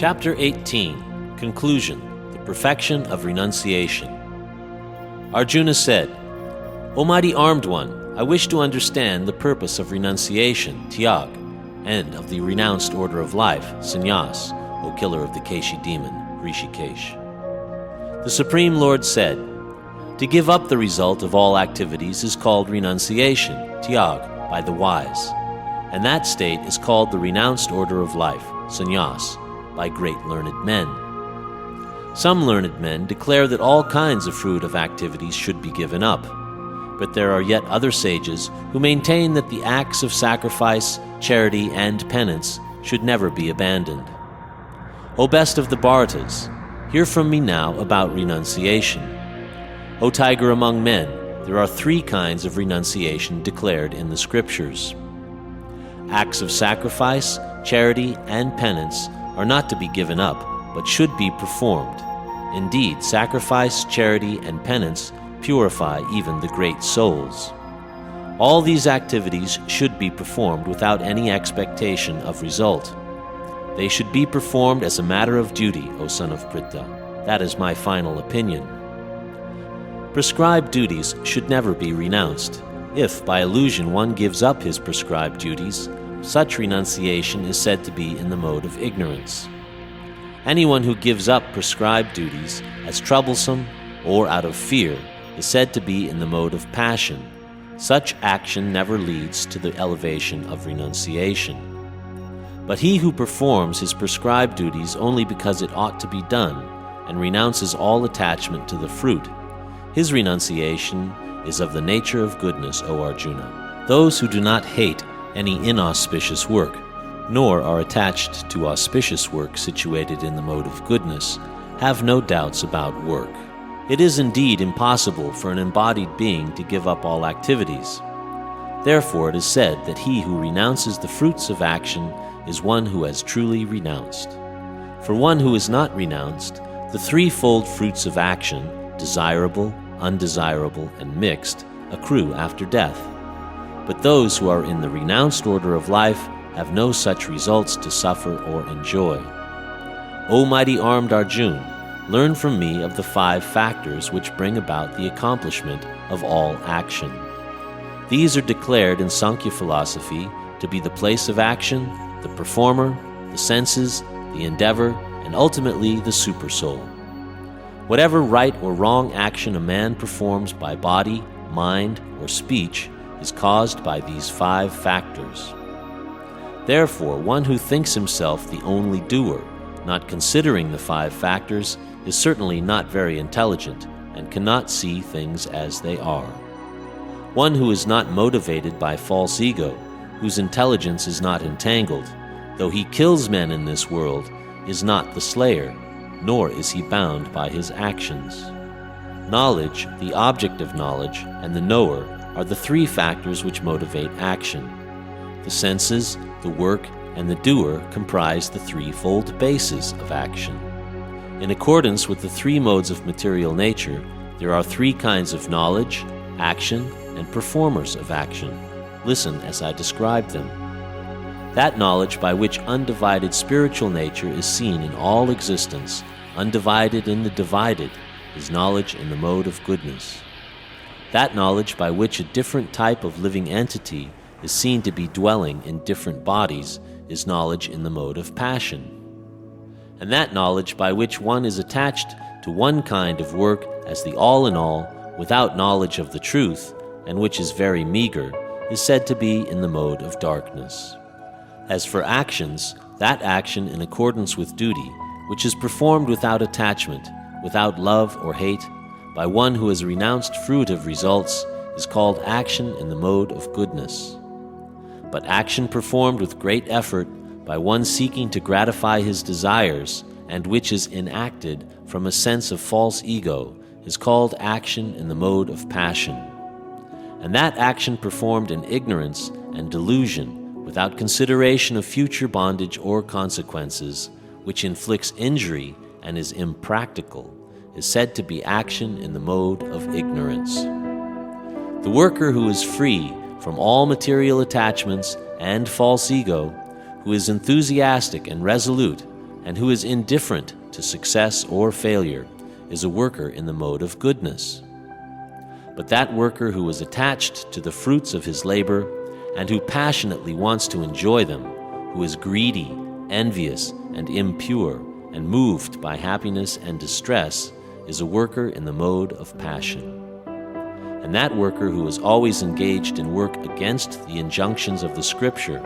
Chapter 18, Conclusion, the Perfection of Renunciation. Arjuna said, O mighty armed one, I wish to understand the purpose of renunciation, tyag, and of the renounced order of life, sannyas, O killer of the Keshi demon, Rishikesh. The Supreme Lord said, to give up the result of all activities is called renunciation, tyag, by the wise, and that state is called the renounced order of life, sannyas, by great learned men. Some learned men declare that all kinds of fruitive activities should be given up, but there are yet other sages who maintain that the acts of sacrifice, charity, and penance should never be abandoned. O best of the Bharatas, hear from me now about renunciation. O tiger among men, there are 3 kinds of renunciation declared in the scriptures. Acts of sacrifice, charity, and penance are not to be given up, but should be performed. Indeed, sacrifice, charity, and penance purify even the great souls. All these activities should be performed without any expectation of result. They should be performed as a matter of duty, O son of Pritha. That is my final opinion. Prescribed duties should never be renounced. If, by illusion, one gives up his prescribed duties, such renunciation is said to be in the mode of ignorance. Anyone who gives up prescribed duties as troublesome or out of fear is said to be in the mode of passion. Such action never leads to the elevation of renunciation. But he who performs his prescribed duties only because it ought to be done and renounces all attachment to the fruit, his renunciation is of the nature of goodness, O Arjuna. Those who do not hate any inauspicious work, nor are attached to auspicious work situated in the mode of goodness, have no doubts about work. It is indeed impossible for an embodied being to give up all activities. Therefore it is said that he who renounces the fruits of action is one who has truly renounced. For one who is not renounced, the 3-fold fruits of action, desirable, undesirable, and mixed, accrue after death. But those who are in the renounced order of life have no such results to suffer or enjoy. O mighty armed Arjuna, learn from me of the 5 factors which bring about the accomplishment of all action. These are declared in Sankhya philosophy to be the place of action, the performer, the senses, the endeavor, and ultimately the supersoul. Whatever right or wrong action a man performs by body, mind, or speech is caused by these 5 factors. Therefore, one who thinks himself the only doer, not considering the 5 factors, is certainly not very intelligent and cannot see things as they are. One who is not motivated by false ego, whose intelligence is not entangled, though he kills men in this world, is not the slayer, nor is he bound by his actions. Knowledge, the object of knowledge, and the knower are the 3 factors which motivate action. The senses, the work, and the doer comprise the 3-fold basis of action. In accordance with the 3 modes of material nature, there are 3 kinds of knowledge, action, and performers of action. Listen as I describe them. That knowledge by which undivided spiritual nature is seen in all existence, undivided in the divided, is knowledge in the mode of goodness. That knowledge by which a different type of living entity is seen to be dwelling in different bodies is knowledge in the mode of passion. And that knowledge by which one is attached to one kind of work as the all-in-all, without knowledge of the truth, and which is very meager, is said to be in the mode of darkness. As for actions, that action in accordance with duty, which is performed without attachment, without love or hate, by one who has renounced fruitive results, is called action in the mode of goodness. But action performed with great effort by one seeking to gratify his desires, and which is enacted from a sense of false ego, is called action in the mode of passion. And that action performed in ignorance and delusion, without consideration of future bondage or consequences, which inflicts injury and is impractical, is said to be action in the mode of ignorance. The worker who is free from all material attachments and false ego, who is enthusiastic and resolute, and who is indifferent to success or failure is a worker in the mode of goodness. But that worker who is attached to the fruits of his labor and who passionately wants to enjoy them, who is greedy, envious, and impure, and moved by happiness and distress, is a worker in the mode of passion. And that worker who is always engaged in work against the injunctions of the Scripture,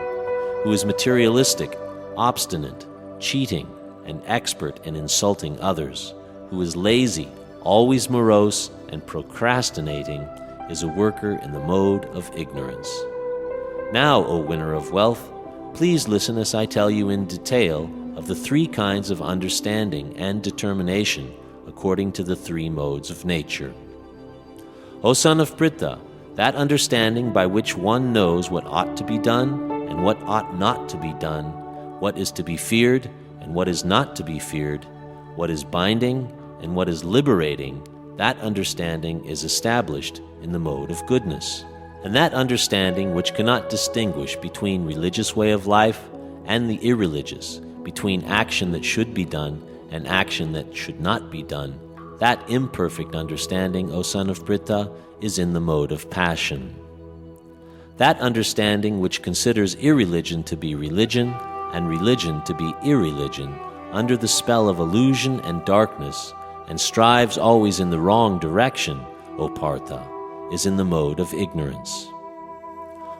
who is materialistic, obstinate, cheating, and expert in insulting others, who is lazy, always morose, and procrastinating, is a worker in the mode of ignorance. Now, O winner of wealth, please listen as I tell you in detail of the three kinds of understanding and determination according to the three modes of nature. O son of Pritha, that understanding by which one knows what ought to be done and what ought not to be done, what is to be feared and what is not to be feared, what is binding and what is liberating, that understanding is established in the mode of goodness. And that understanding which cannot distinguish between religious way of life and the irreligious, between action that should be done and action that should not be done, that imperfect understanding, O son of Pritha, is in the mode of passion. That understanding which considers irreligion to be religion and religion to be irreligion under the spell of illusion and darkness, and strives always in the wrong direction, O Partha, is in the mode of ignorance.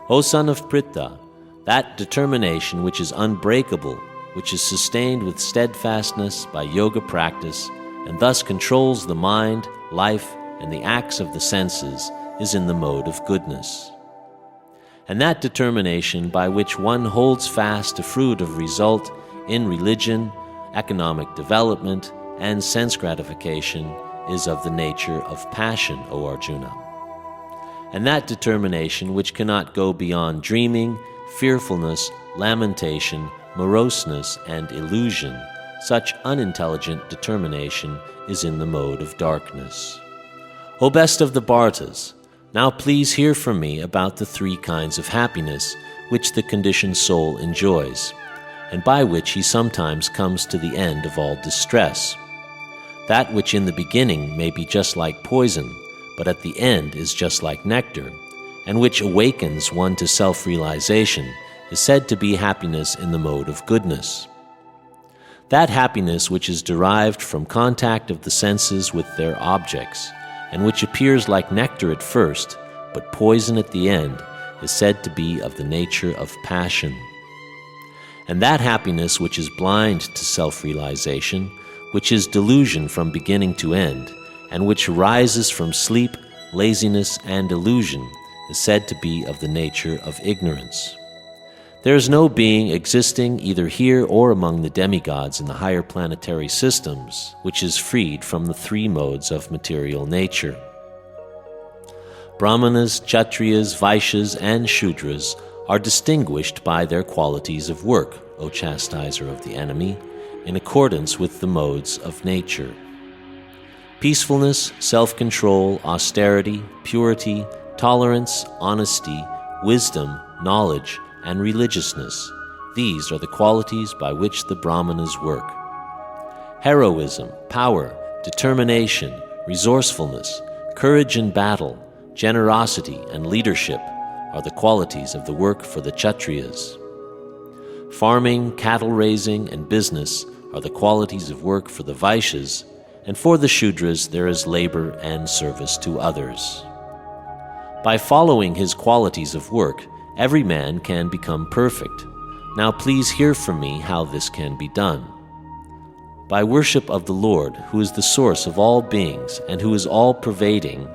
O son of Pritha, that determination which is unbreakable, which is sustained with steadfastness by yoga practice, and thus controls the mind, life, and the acts of the senses, is in the mode of goodness. And that determination by which one holds fast to fruit of result in religion, economic development, and sense gratification is of the nature of passion, O Arjuna. And that determination which cannot go beyond dreaming, fearfulness, lamentation, moroseness, and illusion, such unintelligent determination is in the mode of darkness. O best of the Bhartas, now please hear from me about the three kinds of happiness which the conditioned soul enjoys, and by which he sometimes comes to the end of all distress. That which in the beginning may be just like poison, but at the end is just like nectar, and which awakens one to self-realization, is said to be happiness in the mode of goodness. That happiness which is derived from contact of the senses with their objects, and which appears like nectar at first, but poison at the end, is said to be of the nature of passion. And that happiness which is blind to self-realization, which is delusion from beginning to end, and which arises from sleep, laziness, and illusion, is said to be of the nature of ignorance. There is no being existing either here or among the demigods in the higher planetary systems which is freed from the three modes of material nature. Brahmanas, Kshatriyas, Vaishyas, and Shudras are distinguished by their qualities of work, O chastiser of the enemy, in accordance with the modes of nature. Peacefulness, self-control, austerity, purity, tolerance, honesty, wisdom, knowledge, and religiousness, these are the qualities by which the Brahmanas work. Heroism, power, determination, resourcefulness, courage in battle, generosity, and leadership are the qualities of the work for the Kshatriyas. Farming, cattle raising, and business are the qualities of work for the Vaishyas, and for the Shudras there is labor and service to others. By following his qualities of work, every man can become perfect. Now please hear from me how this can be done. By worship of the Lord, who is the source of all beings and who is all-pervading,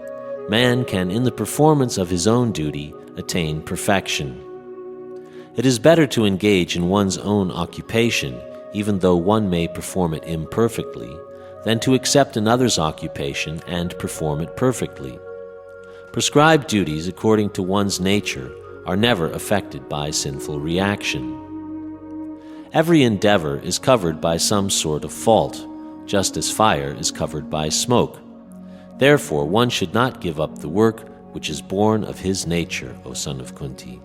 man can, in the performance of his own duty, attain perfection. It is better to engage in one's own occupation, even though one may perform it imperfectly, than to accept another's occupation and perform it perfectly. Prescribed duties according to one's nature are never affected by sinful reaction. Every endeavor is covered by some sort of fault, just as fire is covered by smoke. Therefore, one should not give up the work which is born of his nature, O son of Kunti,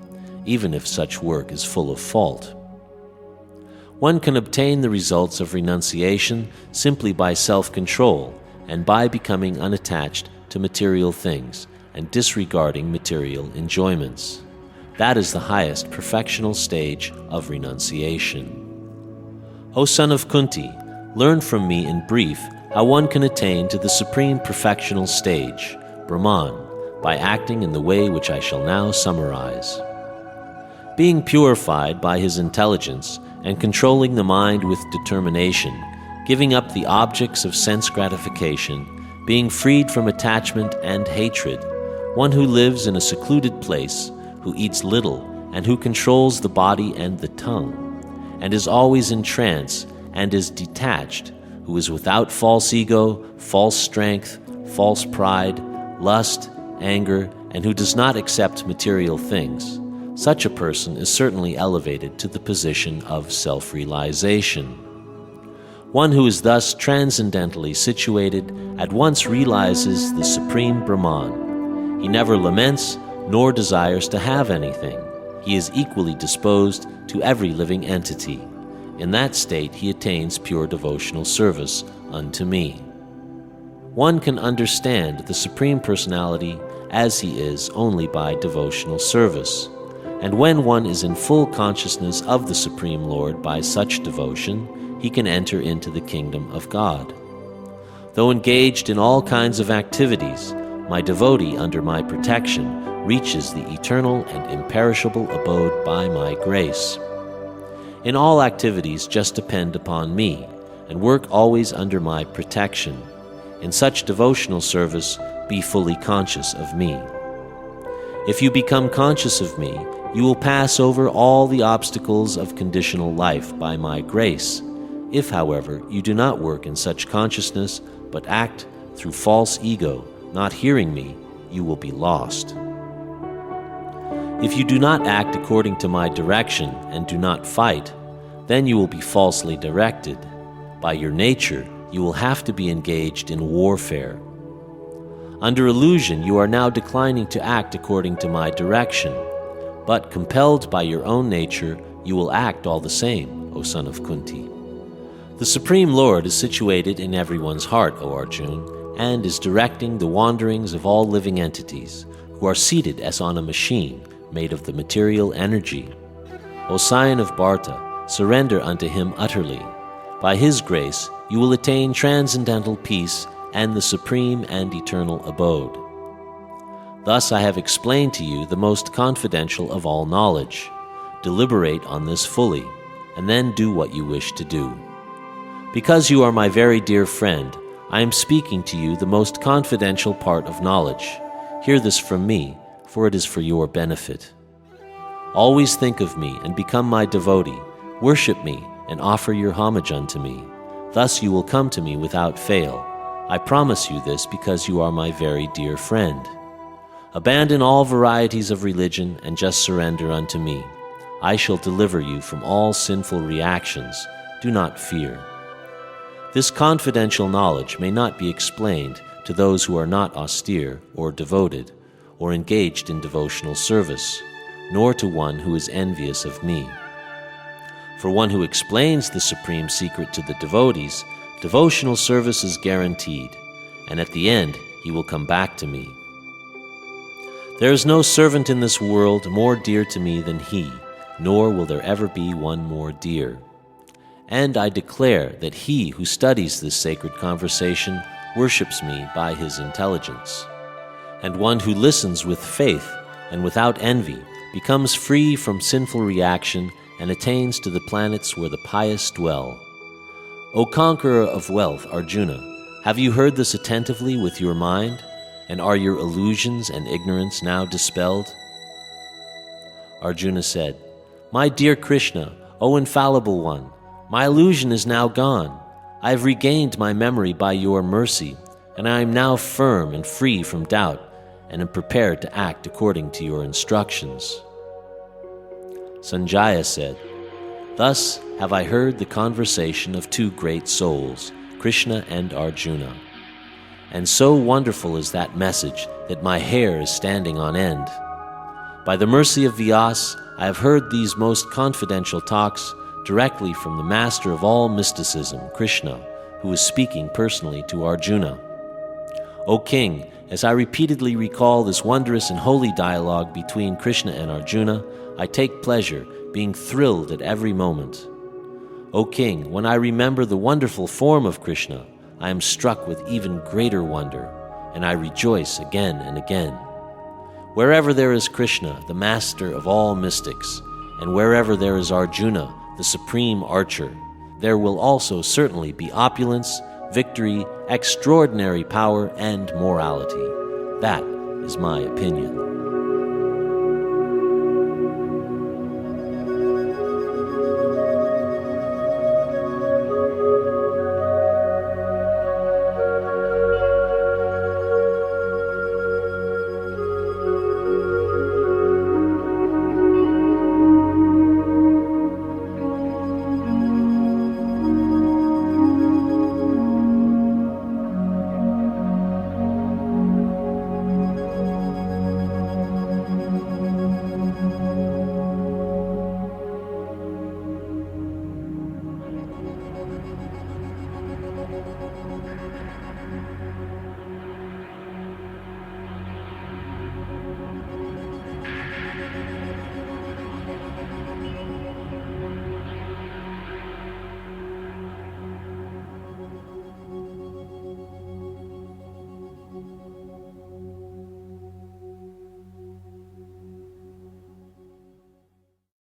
even if such work is full of fault. One can obtain the results of renunciation simply by self-control and by becoming unattached to material things and disregarding material enjoyments. That is the highest perfectional stage of renunciation. O son of Kunti, learn from me in brief how one can attain to the supreme perfectional stage, Brahman, by acting in the way which I shall now summarize. Being purified by his intelligence and controlling the mind with determination, giving up the objects of sense gratification, being freed from attachment and hatred, one who lives in a secluded place, who eats little, and who controls the body and the tongue, and is always in trance and is detached, who is without false ego, false strength, false pride, lust, anger, and who does not accept material things. Such a person is certainly elevated to the position of self-realization. One who is thus transcendentally situated at once realizes the supreme Brahman. He never laments nor desires to have anything. He is equally disposed to every living entity. In that state he attains pure devotional service unto me. One can understand the Supreme Personality as he is only by devotional service. And when one is in full consciousness of the Supreme Lord by such devotion, he can enter into the kingdom of God. Though engaged in all kinds of activities, my devotee under my protection reaches the eternal and imperishable abode by my grace. In all activities just depend upon me, and work always under my protection. In such devotional service, be fully conscious of me. If you become conscious of me, you will pass over all the obstacles of conditional life by my grace. If, however, you do not work in such consciousness, but act through false ego, not hearing me, you will be lost. If you do not act according to my direction and do not fight, then you will be falsely directed. By your nature, you will have to be engaged in warfare. Under illusion, you are now declining to act according to my direction, but compelled by your own nature, you will act all the same, O son of Kunti. The Supreme Lord is situated in everyone's heart, O Arjun, and is directing the wanderings of all living entities, who are seated as on a machine made of the material energy. O scion of Bharta, surrender unto him utterly. By his grace, you will attain transcendental peace and the supreme and eternal abode. Thus I have explained to you the most confidential of all knowledge. Deliberate on this fully, and then do what you wish to do. Because you are my very dear friend, I am speaking to you the most confidential part of knowledge. Hear this from me, for it is for your benefit. Always think of me and become my devotee. Worship me and offer your homage unto me. Thus you will come to me without fail. I promise you this because you are my very dear friend. Abandon all varieties of religion and just surrender unto me. I shall deliver you from all sinful reactions. Do not fear. This confidential knowledge may not be explained to those who are not austere or devoted or engaged in devotional service, nor to one who is envious of me. For one who explains the supreme secret to the devotees, devotional service is guaranteed, and at the end he will come back to me. There is no servant in this world more dear to me than he, nor will there ever be one more dear. And I declare that he who studies this sacred conversation worships me by his intelligence. And one who listens with faith and without envy becomes free from sinful reaction and attains to the planets where the pious dwell. O conqueror of wealth, Arjuna, have you heard this attentively with your mind? And are your illusions and ignorance now dispelled? Arjuna said, My dear Krishna, O infallible one, my illusion is now gone. I have regained my memory by your mercy, and I am now firm and free from doubt, and am prepared to act according to your instructions. Sanjaya said, Thus have I heard the conversation of two great souls, Krishna and Arjuna. And so wonderful is that message that my hair is standing on end. By the mercy of Vyas, I have heard these most confidential talks directly from the master of all mysticism, Krishna, who is speaking personally to Arjuna. O king, as I repeatedly recall this wondrous and holy dialogue between Krishna and Arjuna, I take pleasure, being thrilled at every moment. O king, when I remember the wonderful form of Krishna, I am struck with even greater wonder, and I rejoice again and again. Wherever there is Krishna, the master of all mystics, and wherever there is Arjuna, the supreme archer, there will also certainly be opulence, victory, extraordinary power, and morality. That is my opinion.